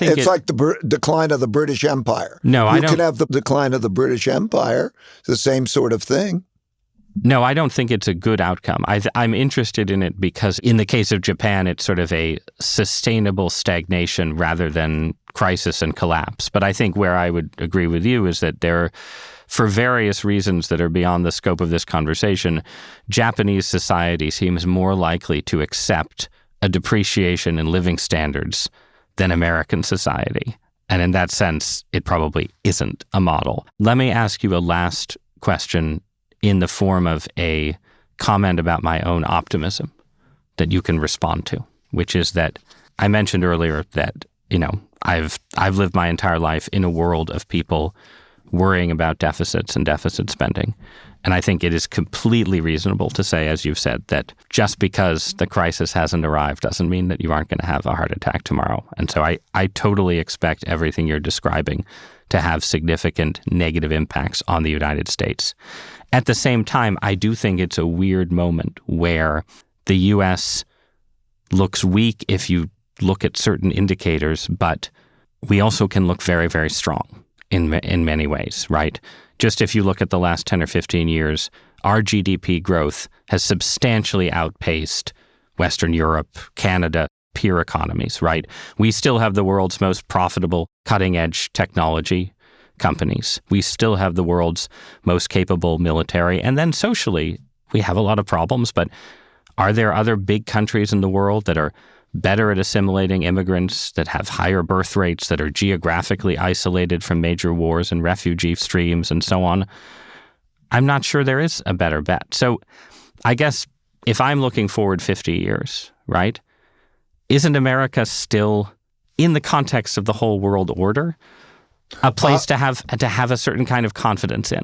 It's like the decline of the British Empire. No, I don't. You could have the decline of the British Empire, the same sort of thing. No, I don't think it's a good outcome. I'm interested in it because in the case of Japan, it's sort of a sustainable stagnation rather than crisis and collapse. But I think where I would agree with you is that there, for various reasons that are beyond the scope of this conversation, Japanese society seems more likely to accept a depreciation in living standards than American society. And in that sense, it probably isn't a model. Let me ask you a last question in the form of a comment about my own optimism that you can respond to, which is that I mentioned earlier that, I've lived my entire life in a world of people worrying about deficits and deficit spending. And I think it is completely reasonable to say, as you've said, that just because the crisis hasn't arrived doesn't mean that you aren't going to have a heart attack tomorrow. And so I totally expect everything you're describing to have significant negative impacts on the United States. At the same time, I do think it's a weird moment where the U.S. looks weak if you look at certain indicators, but we also can look very, very strong in many ways, right? Just if you look at the last 10 or 15 years, our GDP growth has substantially outpaced Western Europe, Canada, peer economies, right? We still have the world's most profitable cutting-edge technology companies. We still have the world's most capable military. And then socially, we have a lot of problems, but are there other big countries in the world that are better at assimilating immigrants, that have higher birth rates, that are geographically isolated from major wars and refugee streams and so on? I'm not sure there is a better bet. So I guess if I'm looking forward 50 years, right, isn't America still, in the context of the whole world order, a place to have a certain kind of confidence in?